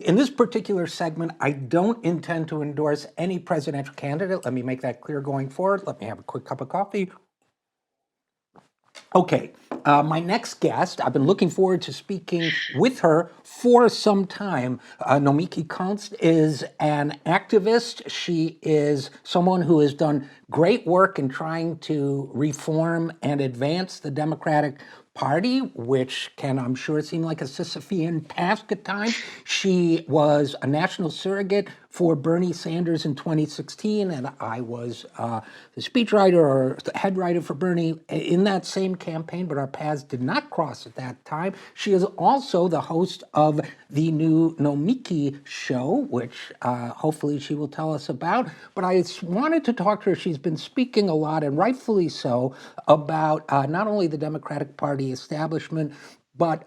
In this particular segment, I don't intend to endorse any presidential candidate. Let me make that clear going forward. Let me have a quick cup of coffee. Okay, my next guest, I've been looking forward to speaking with her for some time. Nomiki Konst is an activist. She is someone who has done great work in trying to reform and advance the Democratic Party, which can, I'm sure, seem like a Sisyphean task at times. She was a national surrogate for Bernie Sanders in 2016, and I was the speechwriter or the head writer for Bernie in that same campaign, but our paths did not cross at that time. She is also the host of the new Nomiki show, which hopefully she will tell us about. But I wanted to talk to her. She's been speaking a lot, and rightfully so, about not only the Democratic Party establishment, but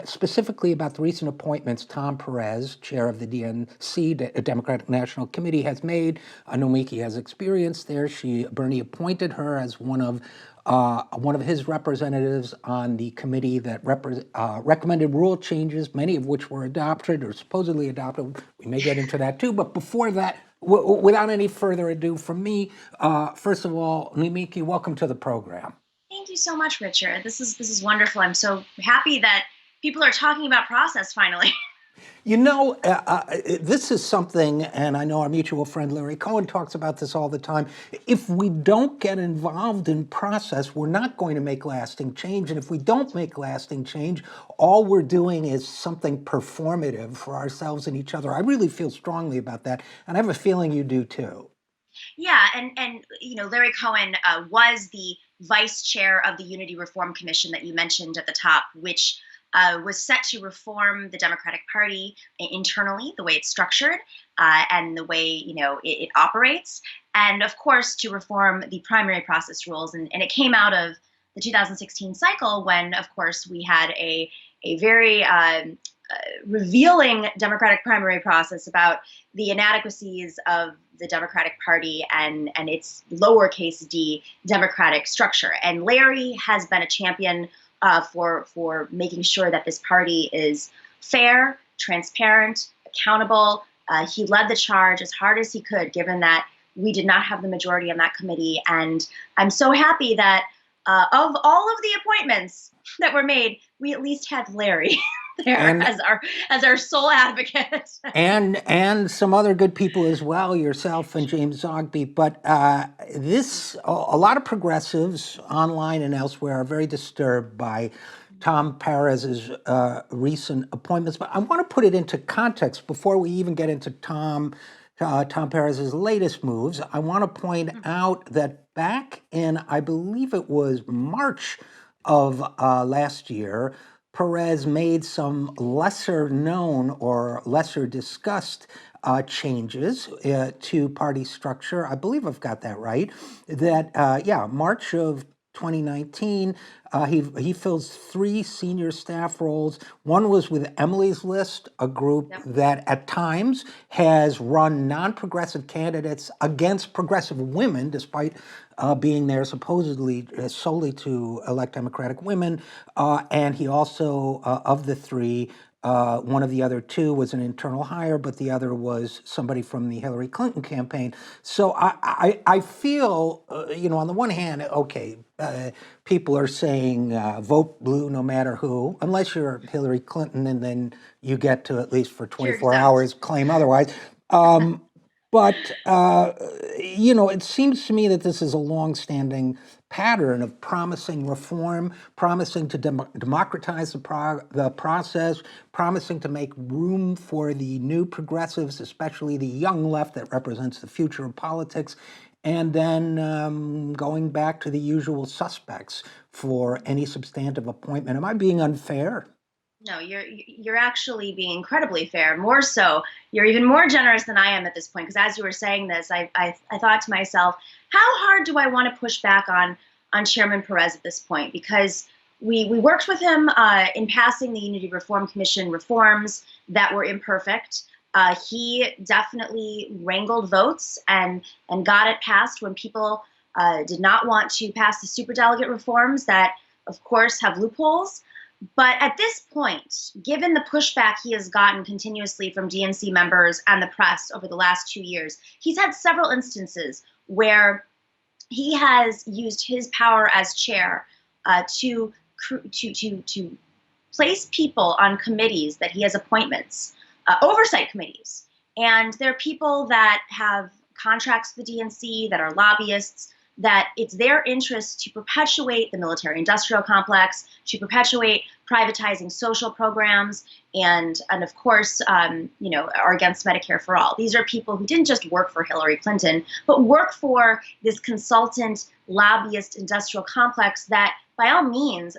specifically about the recent appointments Tom Perez, chair of the DNC, the Democratic National Committee, has made. Nomiki has experience there. Bernie appointed her as one of his representatives on the committee that recommended rule changes, many of which were adopted or supposedly adopted. We may get into that too. But before that, without any further ado from me, first of all, Nomiki, welcome to the program. Thank you so much, Richard. This is wonderful. I'm so happy that people are talking about process finally. You know, this is something, and I know our mutual friend Larry Cohen talks about this all the time. If we don't get involved in process, we're not going to make lasting change. And if we don't make lasting change, all we're doing is something performative for ourselves and each other. I really feel strongly about that, and I have a feeling you do too. Yeah, and Larry Cohen was the vice chair of the Unity Reform Commission that you mentioned at the top, which was set to reform the Democratic Party internally, the way it's structured, and the way it operates, and of course to reform the primary process rules. And it came out of the 2016 cycle when, of course, we had a very revealing Democratic primary process about the inadequacies of the Democratic Party and its lowercase d democratic structure. And Larry has been a champion for making sure that this party is fair, transparent, accountable. He led the charge as hard as he could, given that we did not have the majority on that committee. And I'm so happy that of all of the appointments that were made, we at least had Larry there as our sole advocate. and some other good people as well, yourself and James Zogby. But a lot of progressives online and elsewhere are very disturbed by Tom Perez's recent appointments. But I want to put it into context before we even get into Tom Perez's latest moves. I want to point out that back in, I believe it was March of last year, Perez made some lesser known or lesser discussed changes to party structure. I believe I've got that right. That, March of 2019, he fills 3 senior staff roles. One was with Emily's List, a group that at times has run non-progressive candidates against progressive women, despite being there supposedly solely to elect Democratic women. And he also, of the 3, one of the other 2 was an internal hire, but the other was somebody from the Hillary Clinton campaign. So I feel, on the one hand, okay, people are saying vote blue no matter who, unless you're Hillary Clinton, and then you get to, at least for 24 hours, claim otherwise. But, it seems to me that this is a longstanding pattern of promising reform, promising to democratize the process, promising to make room for the new progressives, especially the young left that represents the future of politics, and then going back to the usual suspects for any substantive appointment. Am I being unfair? No, you're actually being incredibly fair. More so, you're even more generous than I am at this point. Because as you were saying this, I thought to myself, how hard do I want to push back on Chairman Perez at this point? Because we worked with him in passing the Unity Reform Commission reforms that were imperfect. He definitely wrangled votes and got it passed when people did not want to pass the superdelegate reforms that, of course, have loopholes. But at this point, given the pushback he has gotten continuously from DNC members and the press over the last 2 years, he's had several instances where he has used his power as chair to place people on committees that he has appointments, oversight committees. And they're people that have contracts with the DNC, that are lobbyists, that it's their interest to perpetuate the military industrial complex, to perpetuate privatizing social programs, and of course, are against Medicare for all. These are people who didn't just work for Hillary Clinton, but work for this consultant, lobbyist industrial complex that, by all means,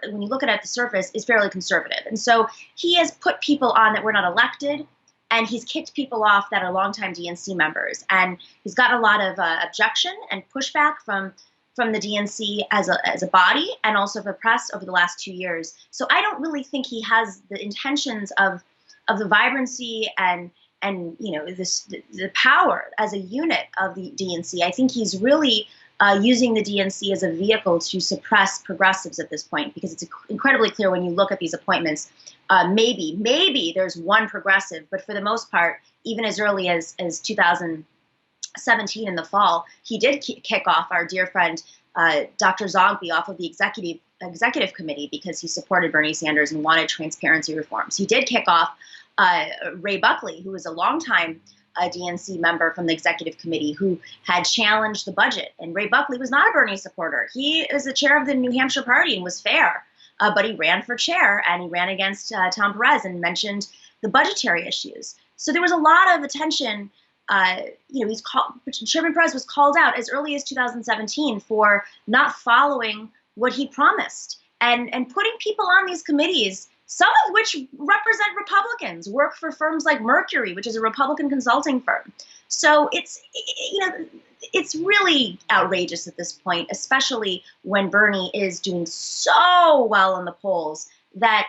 when you look at it at the surface, is fairly conservative. And so he has put people on that were not elected, and he's kicked people off that are longtime DNC members. And he's got a lot of objection and pushback from the DNC as a body, and also the press over the last 2 years. So I don't really think he has the intentions of the vibrancy and the power as a unit of the DNC. I think he's really using the DNC as a vehicle to suppress progressives at this point, because it's incredibly clear when you look at these appointments. Maybe there's one progressive, but for the most part, even as early as 2017 in the fall, he did kick off our dear friend Dr. Zogby off of the executive committee because he supported Bernie Sanders and wanted transparency reforms. He did kick off Ray Buckley, who was a longtime DNC member from the executive committee, who had challenged the budget. And Ray Buckley was not a Bernie supporter. He is the chair of the New Hampshire party and was fair. But he ran for chair, and he ran against Tom Perez and mentioned the budgetary issues. So there was a lot of attention. Chairman Perez was called out as early as 2017 for not following what he promised and putting people on these committees, some of which represent Republicans, work for firms like Mercury, which is a Republican consulting firm. So it's really outrageous at this point, especially when Bernie is doing so well in the polls, that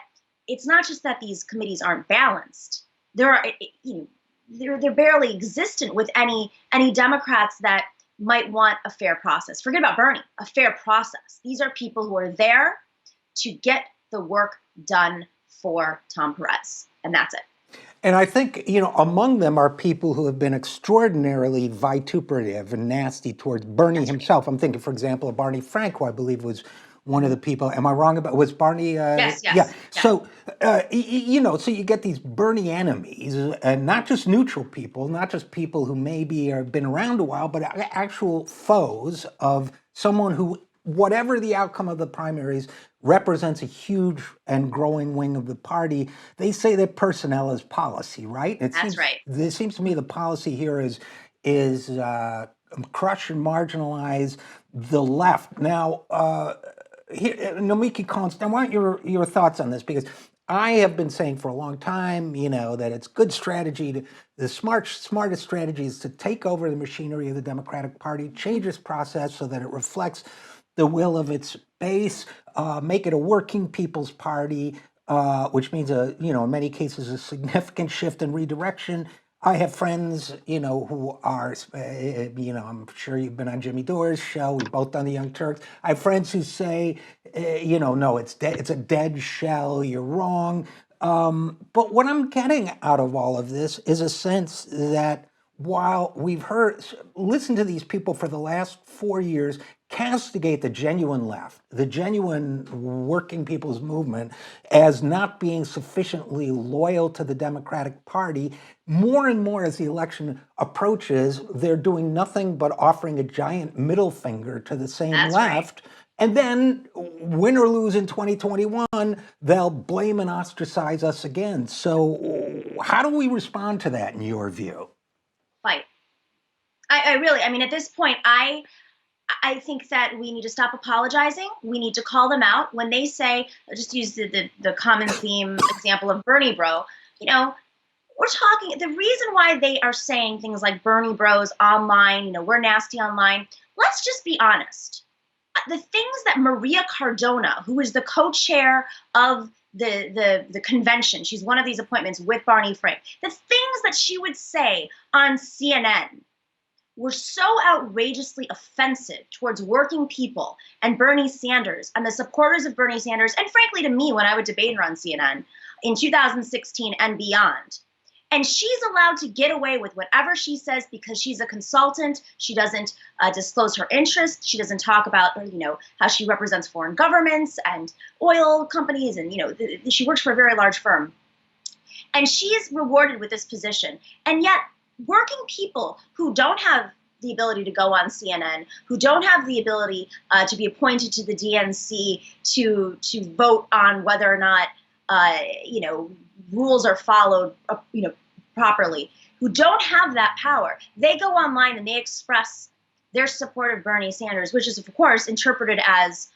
it's not just that these committees aren't balanced. They're barely existent with any Democrats that might want a fair process. Forget about Bernie, a fair process. These are people who are there to get the work done for Tom Perez, and that's it. And I think, among them are people who have been extraordinarily vituperative and nasty towards Bernie himself. I'm thinking, for example, of Barney Frank, who I believe was one of the people. Am I wrong about, was Barney? Yes. Yeah. So, so you get these Bernie enemies, and not just neutral people, not just people who maybe have been around a while, but actual foes of someone who, whatever the outcome of the primaries, represents a huge and growing wing of the party. They say that personnel is policy, right? That's right. It seems to me the policy here is crush and marginalize the left. Now, Nomiki, Konst, I want your thoughts on this, because I have been saying for a long time, that it's good strategy the smartest strategy is to take over the machinery of the Democratic Party, change its process so that it reflects the will of its base, make it a working people's party, which means in many cases, a significant shift and redirection. I have friends, who are, I'm sure you've been on Jimmy Dore's show. We've both done the Young Turks. I have friends who say, no, it's a dead shell. You're wrong. But what I'm getting out of all of this is a sense that while we've listened to these people for the last 4 years castigate the genuine left, the genuine working people's movement, as not being sufficiently loyal to the Democratic Party, more and more as the election approaches, they're doing nothing but offering a giant middle finger to the same That's left. Right. And then, win or lose in 2021, they'll blame and ostracize us again. So how do we respond to that in your view? Fight. At this point, I think that we need to stop apologizing. We need to call them out when they say, just use the common theme example of Bernie bro. We're talking, the reason why they are saying things like Bernie bros online, we're nasty online. Let's just be honest. The things that Maria Cardona, who is the co-chair of the convention, she's one of these appointments with Barney Frank, the things that she would say on CNN were so outrageously offensive towards working people and Bernie Sanders and the supporters of Bernie Sanders, and frankly to me when I would debate her on CNN in 2016 and beyond. And she's allowed to get away with whatever she says because she's a consultant. She doesn't disclose her interests. She doesn't talk about, how she represents foreign governments and oil companies. And, she works for a very large firm. And she is rewarded with this position. And yet, working people who don't have the ability to go on CNN, who don't have the ability to be appointed to the DNC to vote on whether or not, rules are followed, properly, who don't have that power, they go online and they express their support of Bernie Sanders, which is, of course, interpreted as,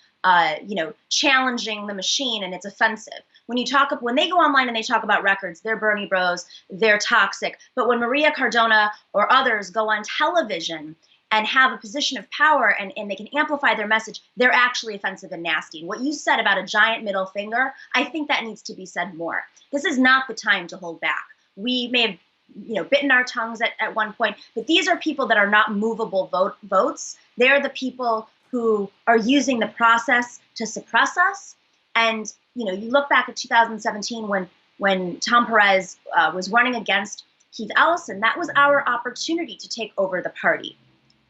challenging the machine, and it's offensive. When they go online and they talk about records, they're Bernie bros, they're toxic. But when Maria Cardona or others go on television and have a position of power and they can amplify their message, they're actually offensive and nasty. And what you said about a giant middle finger, I think that needs to be said more. This is not the time to hold back. We may have, bitten our tongues at one point, but these are people that are not movable votes. They're the people who are using the process to suppress us. And, you look back at 2017 when Tom Perez was running against Keith Ellison, that was our opportunity to take over the party.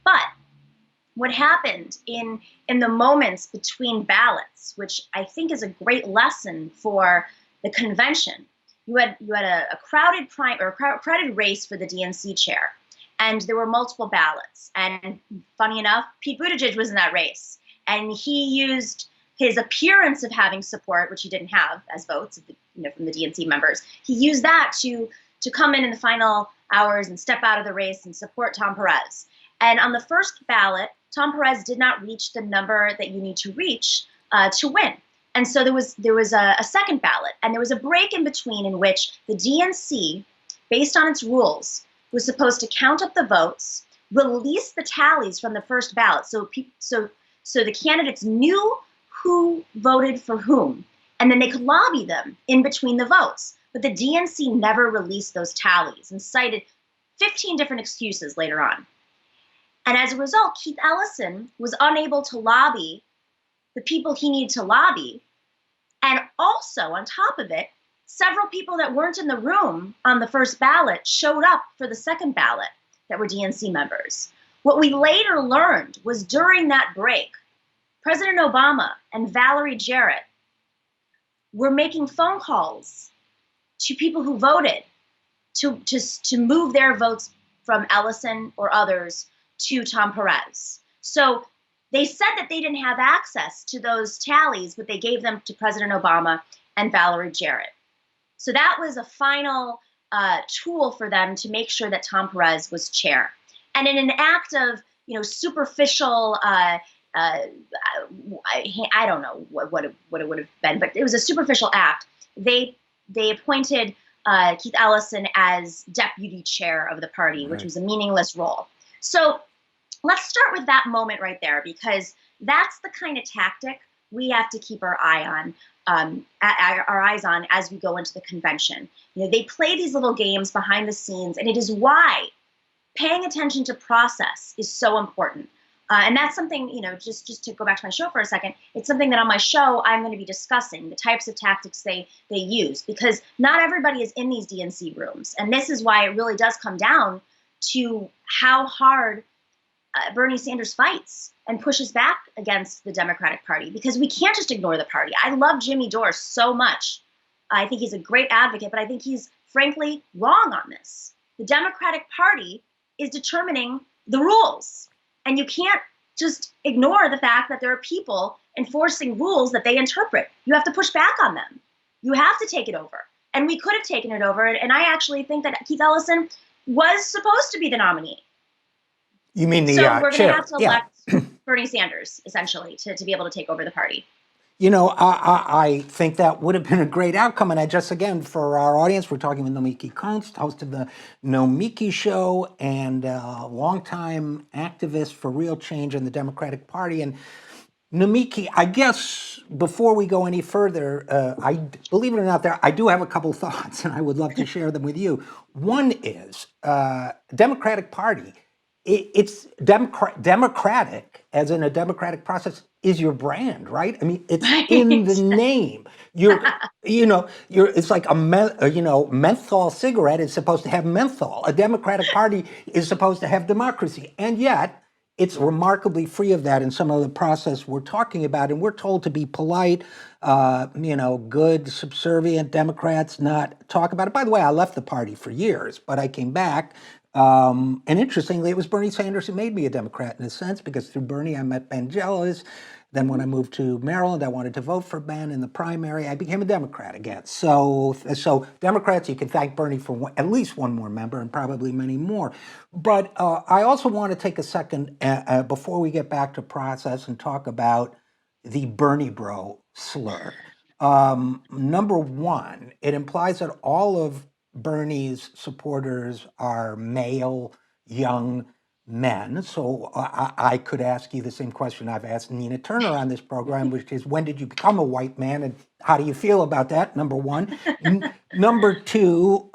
But what happened in the moments between ballots, which I think is a great lesson for the convention, you had a crowded race for the DNC chair, and there were multiple ballots. And funny enough, Pete Buttigieg was in that race, and he used his appearance of having support, which he didn't have as votes, from the DNC members. He used that to come in the final hours and step out of the race and support Tom Perez. And on the first ballot, Tom Perez did not reach the number that you need to reach to win. And so there was a second ballot, and there was a break in between in which the DNC, based on its rules, was supposed to count up the votes, release the tallies from the first ballot, so the candidates knew who voted for whom, and then they could lobby them in between the votes. But the DNC never released those tallies and cited 15 different excuses later on. And as a result, Keith Ellison was unable to lobby the people he needed to lobby. And also, on top of it, several people that weren't in the room on the first ballot showed up for the second ballot that were DNC members. What we later learned was during that break, President Obama and Valerie Jarrett were making phone calls to people who voted to move their votes from Ellison or others to Tom Perez. So they said that they didn't have access to those tallies, but they gave them to President Obama and Valerie Jarrett. So that was a final tool for them to make sure that Tom Perez was chair. And in an act of, superficial, I don't know what it would have been, but it was a superficial act. They appointed Keith Ellison as deputy chair of the party, which was a meaningless role. So let's start with that moment right there, because that's the kind of tactic we have to keep our eyes on as we go into the convention. They play these little games behind the scenes, and it is why paying attention to process is so important. And that's something, just to go back to my show for a second, it's something that on my show I'm going to be discussing, the types of tactics they use, because not everybody is in these DNC rooms. And this is why it really does come down to how hard Bernie Sanders fights and pushes back against the Democratic Party, because we can't just ignore the party. I love Jimmy Dore so much. I think he's a great advocate, but I think he's frankly wrong on this. The Democratic Party is determining the rules, and you can't just ignore the fact that there are people enforcing rules that they interpret. You have to push back on them. You have to take it over. And we could have taken it over, and I actually think that Keith Ellison was supposed to be the nominee. You mean the So we're going chair? to have to elect Bernie Sanders, essentially, to be able to take over the party. I think that would have been a great outcome. And again, for our audience, we're talking with Nomiki Konst, host of the Nomiki Show and longtime activist for real change in the Democratic Party. And Nomiki, I guess before we go any further, believe it or not, I do have a couple thoughts, and I would love to share them with you. One is Democratic Party it's democratic, as in a democratic process, is your brand, right? I mean, it's in the Right. name. It's like menthol cigarette is supposed to have menthol. A Democratic Party is supposed to have democracy, and yet it's remarkably free of that in some of the process we're talking about. And we're told to be polite, good, subservient Democrats, not talk about it. By the way, I left the party for years, but I came back. And interestingly, it was Bernie Sanders who made me a Democrat in a sense, because through Bernie, I met Ben Jealous. Then when I moved to Maryland, I wanted to vote for Ben in the primary. I became a Democrat again. So Democrats, you can thank Bernie for at least one more member and probably many more. But I also want to take a second before we get back to process and talk about the Bernie bro slur. Number one, it implies that all of Bernie's supporters are male, young men. So I could ask you the same question I've asked Nina Turner on this program, which is, when did you become a white man, and how do you feel about that? Number one. Number two,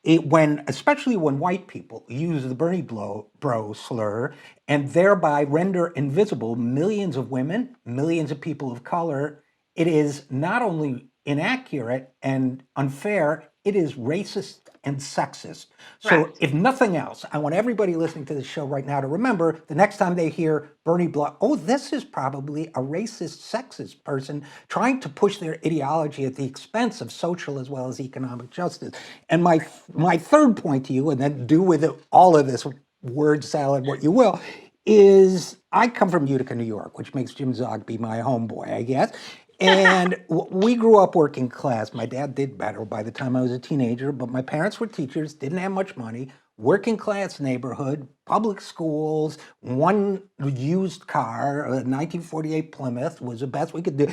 especially when white people use the Bernie bro slur and thereby render invisible millions of women, millions of people of color, it is not only inaccurate and unfair, it is racist and sexist. So Correct. if nothing else, I want everybody listening to this show right now to remember, the next time they hear Bernie blah, oh, this is probably a racist, sexist person trying to push their ideology at the expense of social as well as economic justice. And my third point to you, and then do with all of this word salad what you will, is I come from Utica, New York, which makes Jim Zogby my homeboy, I guess. And we grew up working class. My dad did better by the time I was a teenager, but my parents were teachers, didn't have much money, working class neighborhood, public schools, one used car, a 1948 Plymouth was the best we could do.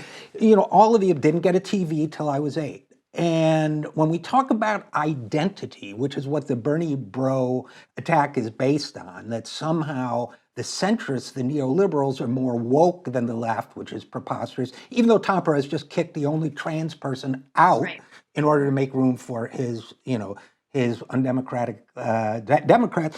All of you didn't get a TV till I was 8. And when we talk about identity, which is what the Bernie bro attack is based on, that somehow the centrists, the neoliberals, are more woke than the left, which is preposterous, even though Tom Perez just kicked the only trans person out Right. in order to make room for his undemocratic Democrats.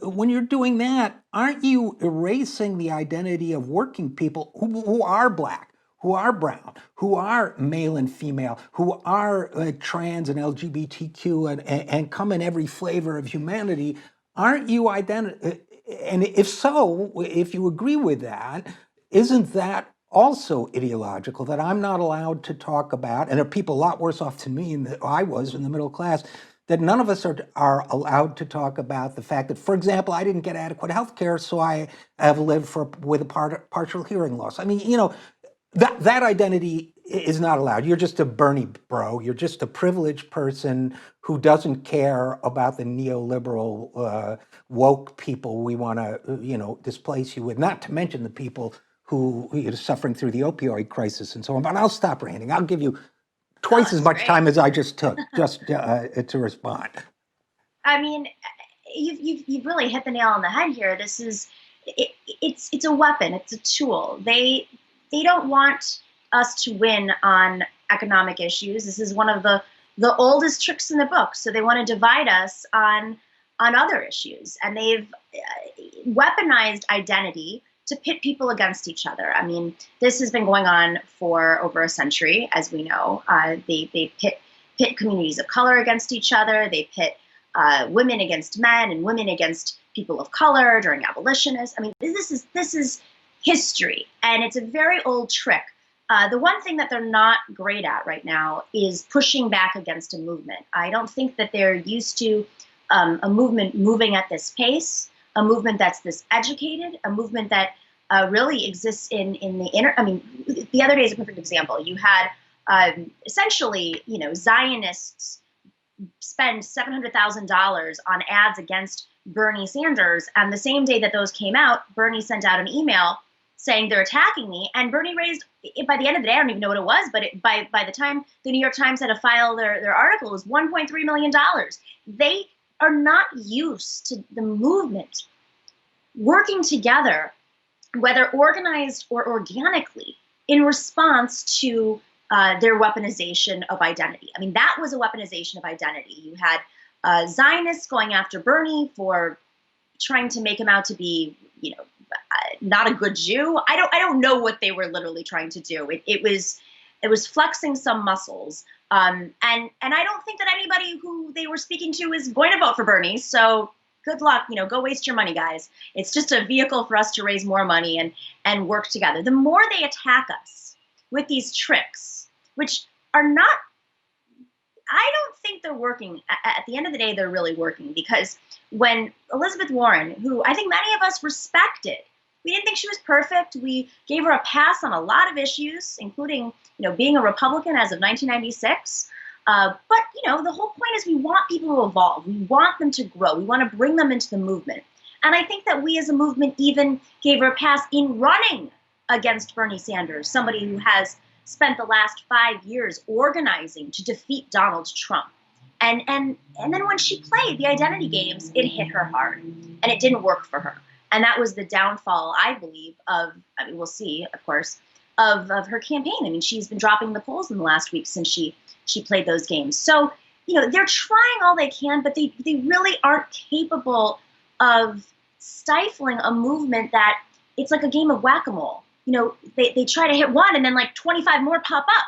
When you're doing that, aren't you erasing the identity of working people who are Black, who are brown, who are male and female, who are trans and LGBTQ and come in every flavor of humanity? Aren't you and if so, if you agree with that, isn't that also ideological, that I'm not allowed to talk about, and there are people a lot worse off than me than I was in the middle class, that none of us are allowed to talk about the fact that, for example, I didn't get adequate health care, so I have lived with a partial hearing loss. I mean, that identity is not allowed. You're just a Bernie bro. You're just a privileged person who doesn't care about the neoliberal woke people we want to displace you with. Not to mention the people who are suffering through the opioid crisis and so on. But I'll stop ranting. I'll give you Oh, twice as that's much great. time as I just took to respond. I mean, you've really hit the nail on the head here. It's a weapon. It's a tool. They don't want us to win on economic issues. This is one of the oldest tricks in the book. So they want to divide us on other issues, and they've weaponized identity to pit people against each other. I mean, this has been going on for over a century, as we know. They pit communities of color against each other. They pit women against men and women against people of color during abolitionists. I mean, this is history, and it's a very old trick. The one thing that they're not great at right now is pushing back against a movement. I don't think that they're used to a movement moving at this pace, a movement that's this educated, a movement that really exists in the inner. I mean, the other day is a perfect example. You had essentially, Zionists spend $700,000 on ads against Bernie Sanders, and the same day that those came out, Bernie sent out an email saying they're attacking me, and Bernie raised, by the end of the day, I don't even know what it was, but by the time the New York Times had to file their article, it was $1.3 million. They are not used to the movement working together, whether organized or organically, in response to their weaponization of identity. I mean, that was a weaponization of identity. You had Zionists going after Bernie for trying to make him out to be, not a good Jew. I don't know what they were literally trying to do. It was flexing some muscles. And I don't think that anybody who they were speaking to is going to vote for Bernie. So good luck. Go waste your money, guys. It's just a vehicle for us to raise more money and work together. The more they attack us with these tricks, which are not, I don't think they're working. At the end of the day, they're really working, because when Elizabeth Warren, who I think many of us respected, we didn't think she was perfect. We gave her a pass on a lot of issues, including, being a Republican as of 1996. But, the whole point is we want people to evolve. We want them to grow. We want to bring them into the movement. And I think that we as a movement even gave her a pass in running against Bernie Sanders, somebody who has spent the last 5 years organizing to defeat Donald Trump. And then when she played the identity games, it hit her hard, and it didn't work for her. And that was the downfall, I believe, we'll see, of course, of her campaign. She's been dropping the polls in the last week since she played those games. So, they're trying all they can, but they really aren't capable of stifling a movement that it's like a game of whack-a-mole. They try to hit one and then like 25 more pop up.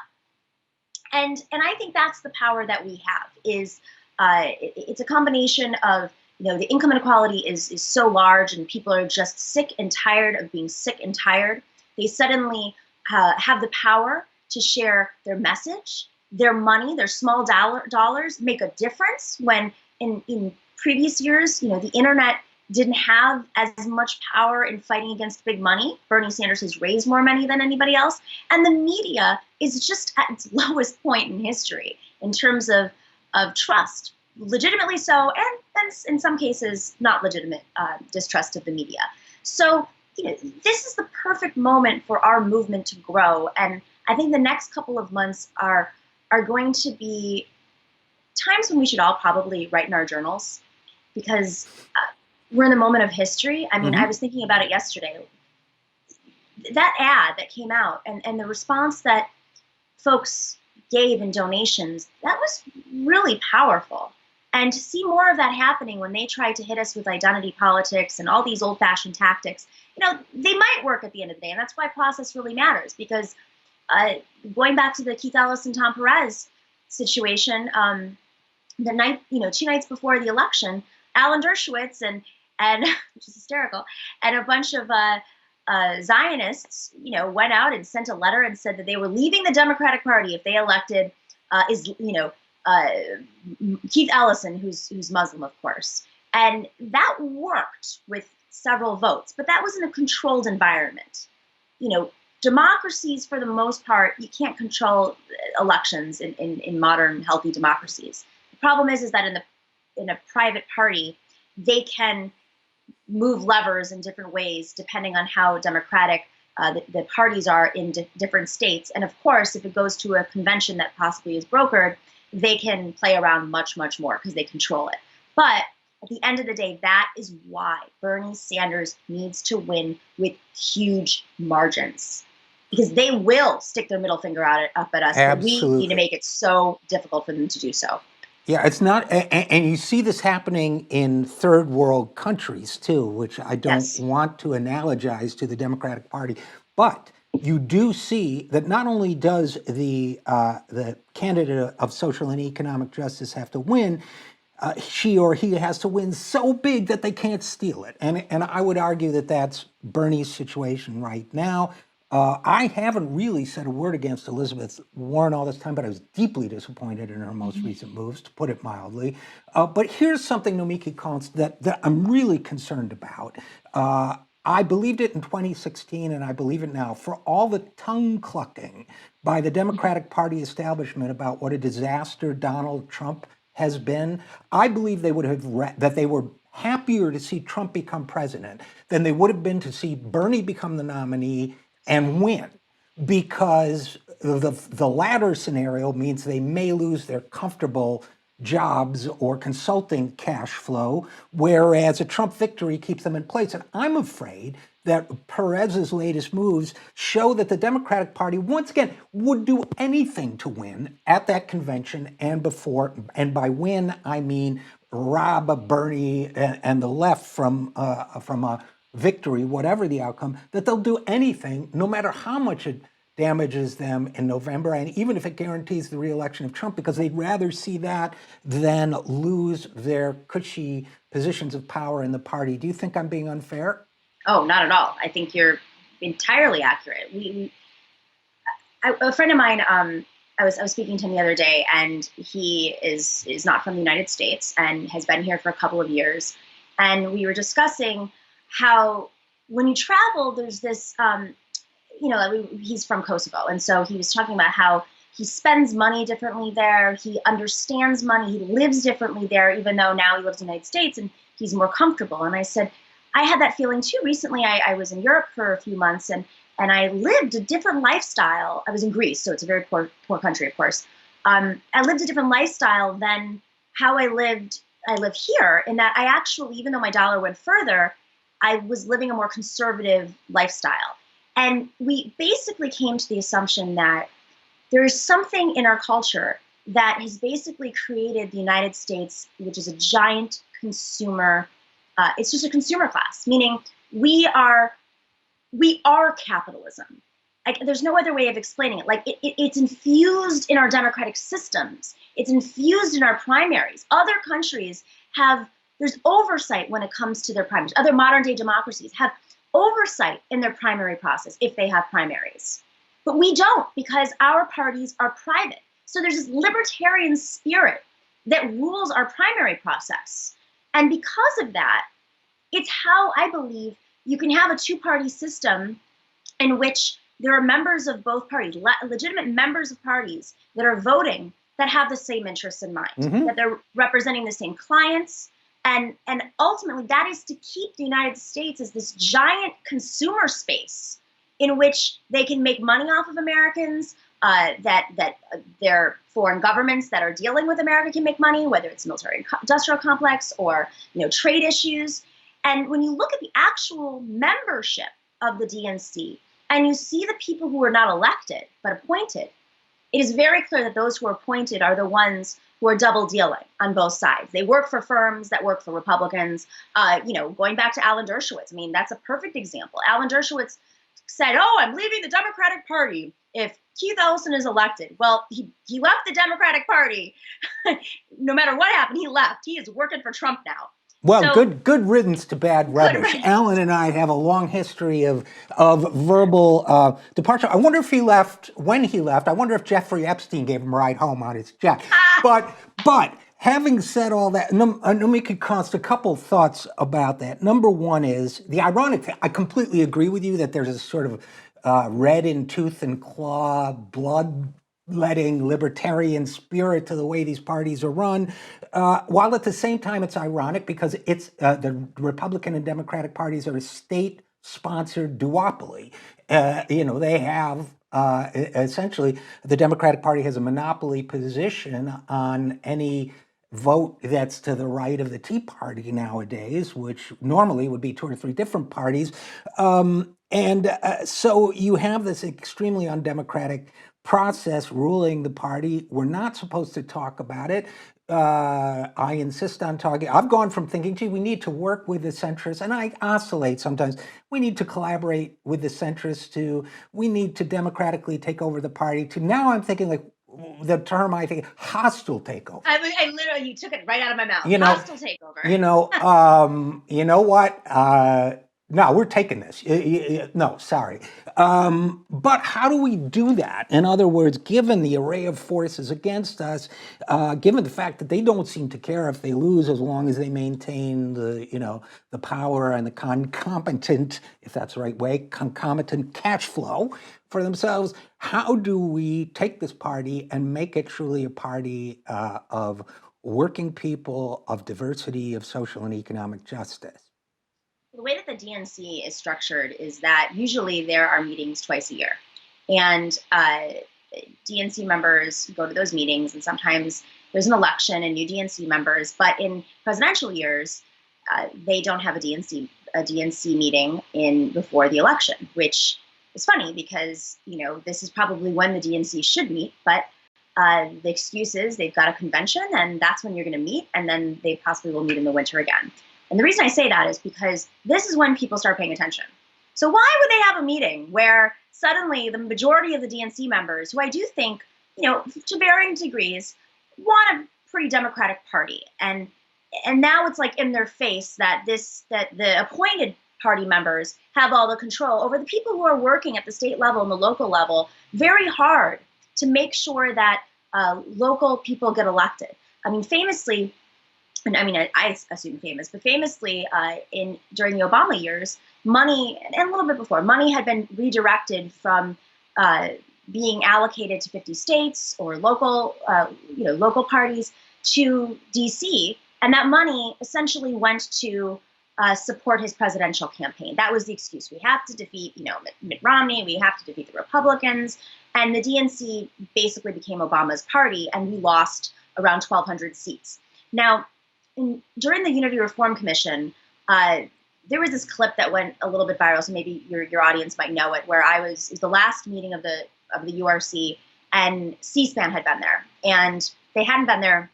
And I think that's the power that we have, is it's a combination of, the income inequality is so large, and people are just sick and tired of being sick and tired. They suddenly have the power to share their message, their money, their small dollars make a difference, when in previous years, the internet didn't have as much power in fighting against big money. Bernie Sanders has raised more money than anybody else. And the media is just at its lowest point in history in terms of trust, legitimately so, and in some cases, not legitimate distrust of the media. So, this is the perfect moment for our movement to grow. And I think the next couple of months are going to be times when we should all probably write in our journals, because we're in the moment of history. I was thinking about it yesterday. That ad that came out and the response that folks gave in donations, that was really powerful. And to see more of that happening when they try to hit us with identity politics and all these old-fashioned tactics, they might work at the end of the day. And that's why process really matters, because going back to the Keith Ellis and Tom Perez situation, the night, 2 nights before the election, Alan Dershowitz and which is hysterical, and a bunch of Zionists, went out and sent a letter and said that they were leaving the Democratic Party if they elected Keith Ellison, who's Muslim, of course. And that worked with several votes, but that was in a controlled environment. Democracies, for the most part, you can't control elections in modern, healthy democracies. The problem is that in a private party, they can move levers in different ways depending on how democratic the parties are in different states. And of course, if it goes to a convention that possibly is brokered, they can play around much, much more because they control it. But at the end of the day, that is why Bernie Sanders needs to win with huge margins, because they will stick their middle finger up at us. Absolutely. But we need to make it so difficult for them to do so. Yeah, it's not, and you see this happening in third world countries too, which I don't want to analogize to the Democratic Party, but you do see that not only does the candidate of social and economic justice have to win, she or he has to win so big that they can't steal it. And I would argue that that's Bernie's situation right now. I haven't really said a word against Elizabeth Warren all this time, but I was deeply disappointed in her most recent moves, to put it mildly. But here's something, Nomiki Konst, that I'm really concerned about. I believed it in 2016, and I believe it now. For all the tongue clucking by the Democratic Party establishment about what a disaster Donald Trump has been, I believe they would have that they were happier to see Trump become president than they would have been to see Bernie become the nominee and win, because the latter scenario means they may lose their comfortable jobs or consulting cash flow, whereas a Trump victory keeps them in place. And I'm afraid that Perez's latest moves show that the Democratic Party, once again, would do anything to win at that convention and before. And by win, I mean rob Bernie and the left from a victory, whatever the outcome, that they'll do anything, no matter how much it damages them in November, and even if it guarantees the reelection of Trump, because they'd rather see that than lose their cushy positions of power in the party. Do you think I'm being unfair? Oh, not at all. I think you're entirely accurate. A friend of mine, I was speaking to him the other day, and he is not from the United States and has been here for a couple of years. And we were discussing how when you travel, there's this, he's from Kosovo. And so he was talking about how he spends money differently there. He understands money. He lives differently there, even though now he lives in the United States and he's more comfortable. And I said, I had that feeling too. Recently, I was in Europe for a few months, and I lived a different lifestyle. I was in Greece, so it's a very poor country, of course. I lived a different lifestyle than how I live here, in that I actually, even though my dollar went further, I was living a more conservative lifestyle. And we basically came to the assumption that there is something in our culture that has basically created the United States, which is a giant consumer. It's just a consumer class, meaning we are capitalism. Like, there's no other way of explaining it. Like, it's infused in our democratic systems. It's infused in our primaries. Other countries there's oversight when it comes to their primaries. Other modern day democracies have oversight in their primary process if they have primaries. But we don't, because our parties are private. So there's this libertarian spirit that rules our primary process. And because of that, it's how I believe you can have a two-party system in which there are members of both parties, legitimate members of parties that are voting that have the same interests in mind, that they're representing the same clients. And ultimately, that is to keep the United States as this giant consumer space in which they can make money off of Americans, that their foreign governments that are dealing with America can make money, whether it's military-industrial complex or trade issues. And when you look at the actual membership of the DNC and you see the people who are not elected but appointed, it is very clear that those who are appointed are the ones who are double dealing on both sides. They work for firms that work for Republicans. Going back to Alan Dershowitz, I mean, that's a perfect example. Alan Dershowitz said, "Oh, I'm leaving the Democratic Party if Keith Ellison is elected." Well, he left the Democratic Party. No matter what happened, he left. He is working for Trump now. Well, so, good riddance to bad rubbish. Alan and I have a long history of verbal departure. I wonder if he left, when he left. I wonder if Jeffrey Epstein gave him a ride home on his jet. But having said all that, Nomiki, Konst, a couple thoughts about that. Number one is the ironic thing. I completely agree with you that there's a sort of red in tooth and claw, blood-letting libertarian spirit to the way these parties are run, while at the same time it's ironic because it's the Republican and Democratic parties are a state-sponsored duopoly. They have essentially, the Democratic Party has a monopoly position on any vote that's to the right of the Tea Party nowadays, which normally would be two or three different parties. So you have this extremely undemocratic process ruling the party. We're not supposed to talk about it. I insist on talking. I've gone from thinking, gee, we need to work with the centrists, and I oscillate sometimes. We need to collaborate with the centrists, to we need to democratically take over the party, to now I'm thinking like the term I think, hostile takeover. I literally, you took it right out of my mouth. Hostile takeover. You know what? No, we're taking this. No, sorry. But how do we do that? In other words, given the array of forces against us, given the fact that they don't seem to care if they lose as long as they maintain the power and the concomitant, if that's the right way, concomitant cash flow for themselves, how do we take this party and make it truly a party of working people, of diversity, of social and economic justice? The way that the DNC is structured is that usually there are meetings twice a year. And DNC members go to those meetings, and sometimes there's an election and new DNC members, but in presidential years, they don't have a DNC meeting before the election, which is funny because, this is probably when the DNC should meet, but the excuse is they've got a convention and that's when you're going to meet, and then they possibly will meet in the winter again. And the reason I say that is because this is when people start paying attention. So why would they have a meeting where suddenly the majority of the DNC members, who I do think, to varying degrees, want a pretty democratic party, and now it's like in their face that the appointed party members have all the control over the people who are working at the state level and the local level very hard to make sure that local people get elected. I mean, famously, and I mean, I assume famous, but famously during the Obama years, money, and a little bit before, money had been redirected from being allocated to 50 states or local parties to DC, and that money essentially went to support his presidential campaign. That was the excuse. We have to defeat, Mitt Romney. We have to defeat the Republicans, and the DNC basically became Obama's party, and we lost around 1,200 seats. Now, during the Unity Reform Commission, there was this clip that went a little bit viral, so maybe your audience might know it, where it was the last meeting of the URC, and C-SPAN had been there, and they hadn't been there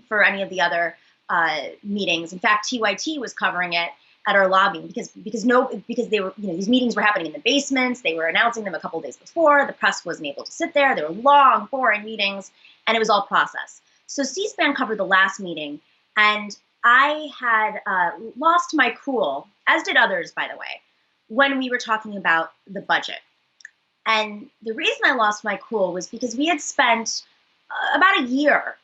for any of the other meetings. In fact, TYT was covering it at our lobby because they were, these meetings were happening in the basements. They were announcing them a couple of days before. The press wasn't able to sit there. They were long, boring meetings, and it was all process. So C-SPAN covered the last meeting, and I had lost my cool, as did others, by the way, when we were talking about the budget. And the reason I lost my cool was because we had spent about a year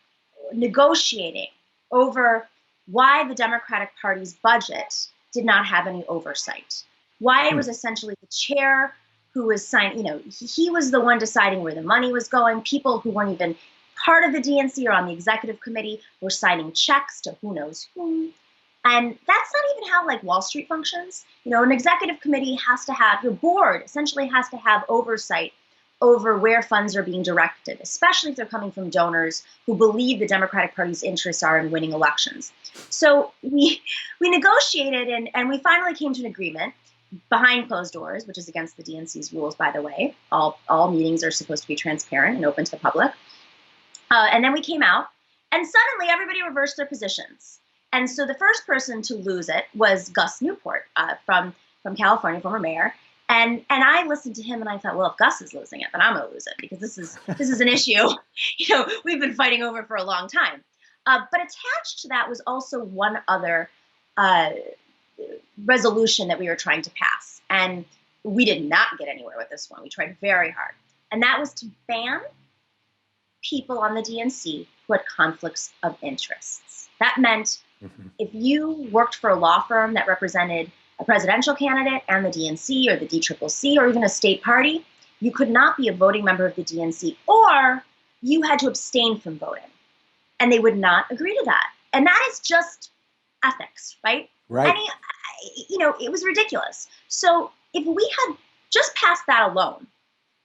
negotiating over why the Democratic Party's budget did not have any oversight. Why it was essentially the chair who was signing, he was the one deciding where the money was going. People who weren't even part of the DNC or on the executive committee were signing checks to who knows whom. And that's not even how Wall Street functions. An executive committee has to have, your board essentially has to have oversight over where funds are being directed, especially if they're coming from donors who believe the Democratic Party's interests are in winning elections. So we negotiated and we finally came to an agreement behind closed doors, which is against the DNC's rules, by the way. All meetings are supposed to be transparent and open to the public. And then we came out, and suddenly everybody reversed their positions. And so the first person to lose it was Gus Newport from California, former mayor. And I listened to him and I thought, well, if Gus is losing it, then I'm going to lose it because this is an issue we've been fighting over for a long time. But attached to that was also one other resolution that we were trying to pass. And we did not get anywhere with this one. We tried very hard. And that was to ban people on the DNC who had conflicts of interests. That meant if you worked for a law firm that represented a presidential candidate and the DNC or the DCCC or even a state party, you could not be a voting member of the DNC, or you had to abstain from voting. And they would not agree to that. And that is just ethics, right? Right. I mean, it was ridiculous. So if we had just passed that alone,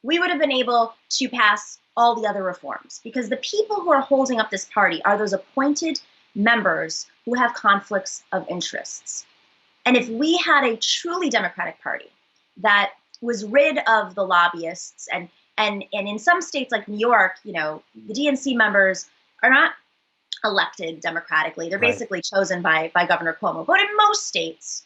we would have been able to pass all the other reforms, because the people who are holding up this party are those appointed members who have conflicts of interests. And if we had a truly Democratic Party that was rid of the lobbyists, and in some states like New York, the DNC members are not elected democratically. They're basically chosen by Governor Cuomo. But in most states,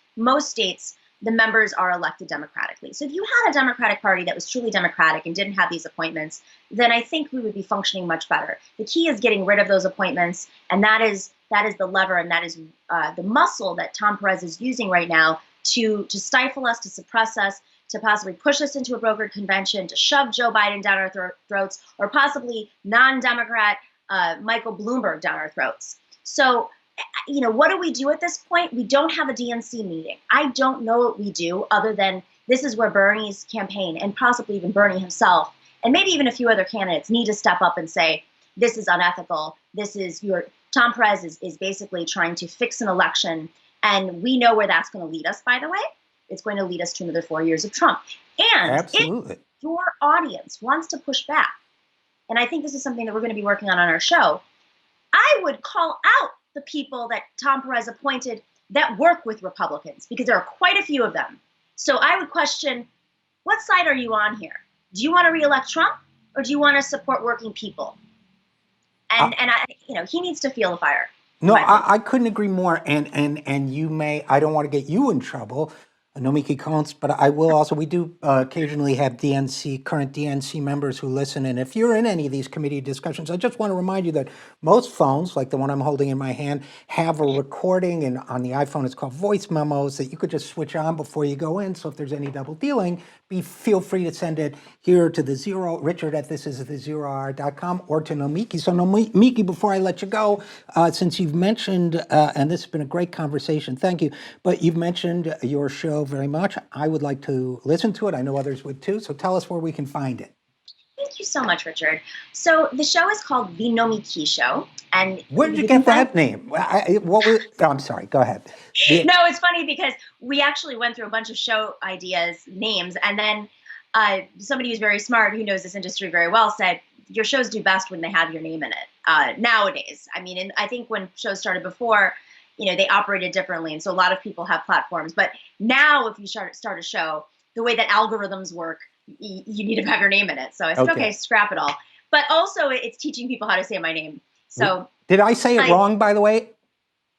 the members are elected democratically. So if you had a Democratic Party that was truly democratic and didn't have these appointments, then I think we would be functioning much better. The key is getting rid of those appointments, and that is the lever, and that is the muscle that Tom Perez is using right now to stifle us, to suppress us, to possibly push us into a brokered convention, to shove Joe Biden down our throats, or possibly non-Democrat Michael Bloomberg down our throats. So, what do we do at this point? We don't have a DNC meeting. I don't know what we do other than this is where Bernie's campaign, and possibly even Bernie himself, and maybe even a few other candidates, need to step up and say, this is unethical. Tom Perez is basically trying to fix an election, and we know where that's going to lead us, by the way. It's going to lead us to another 4 years of Trump. And Absolutely. if your audience wants to push back, and I think this is something that we're going to be working on our show, I would call out the people that Tom Perez appointed that work with Republicans, because there are quite a few of them. So I would question, what side are you on here? Do you want to reelect Trump, or do you want to support working people? And he needs to feel the fire. No, I couldn't agree more. And you may, I don't want to get you in trouble, Nomiki Konst, but I will also, we do occasionally have current DNC members who listen. And if you're in any of these committee discussions, I just want to remind you that most phones, like the one I'm holding in my hand, have a recording, and on the iPhone it's called voice memos, that you could just switch on before you go in. So if there's any double dealing, feel free to send it here to the zero, Richard at thisisthezerohour.com, or to Nomiki. So Nomiki, before I let you go, since you've mentioned, and this has been a great conversation, thank you, but you've mentioned your show very much. I would like to listen to it. I know others would too. So tell us where we can find it. Thank you so much, Richard. So the show is called The Nomiki Show. And where did you get that name? I'm sorry, go ahead. No, it's funny because we actually went through a bunch of show ideas, names, and then somebody who's very smart, who knows this industry very well, said, your shows do best when they have your name in it. Nowadays, I mean, and I think when shows started before, they operated differently. And so a lot of people have platforms. But now if you start a show, the way that algorithms work, you need to have your name in it. So I said, okay, scrap it all. But also it's teaching people how to say my name. So did I say it wrong, by the way?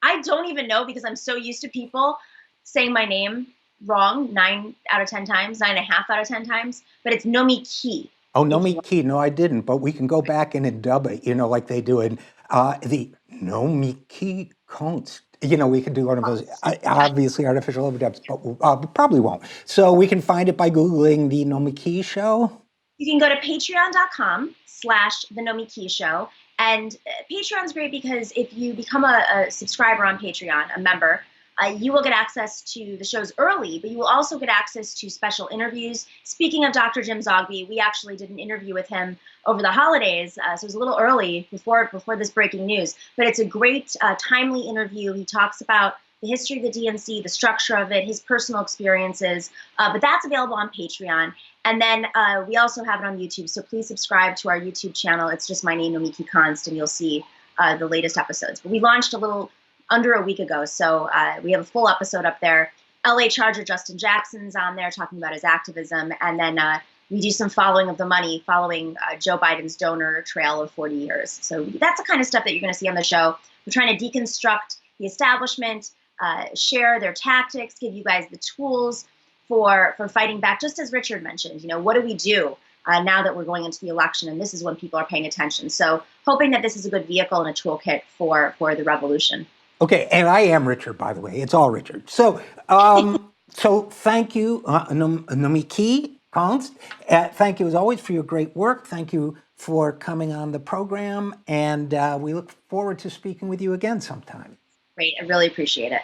I don't even know, because I'm so used to people saying my name wrong 9 out of 10 times, 9.5 out of 10 times. But it's Nomiki. Oh, Nomiki. No, I didn't. But we can go back in and dub it, like they do in the Nomiki Konst. We could do one of those, obviously artificial overdubs, but we probably won't. So we can find it by Googling The Nomiki Show. You can go to patreon.com/The Nomiki Show. And Patreon's great because if you become a subscriber on Patreon, a member, you will get access to the shows early, but you will also get access to special interviews. Speaking of Dr. Jim Zogby, we actually did an interview with him over the holidays, so it was a little early before this breaking news. But it's a great, timely interview. He talks about the history of the DNC, the structure of it, his personal experiences. But that's available on Patreon. And then we also have it on YouTube, so please subscribe to our YouTube channel. It's just my name, Nomiki Konst, and you'll see the latest episodes. But we launched a little under a week ago, so we have a full episode up there. LA Charger Justin Jackson's on there talking about his activism, and then we do some following of the money, following Joe Biden's donor trail of 40 years. So that's the kind of stuff that you're going to see on the show. We're trying to deconstruct the establishment, share their tactics, give you guys the tools for fighting back. Just as Richard mentioned, what do we do now that we're going into the election, and this is when people are paying attention. So hoping that this is a good vehicle and a toolkit for the revolution. Okay, and I am Richard, by the way. It's all Richard. So, so thank you, Nomiki Konst. Thank you, as always, for your great work. Thank you for coming on the program, and we look forward to speaking with you again sometime. Great, I really appreciate it.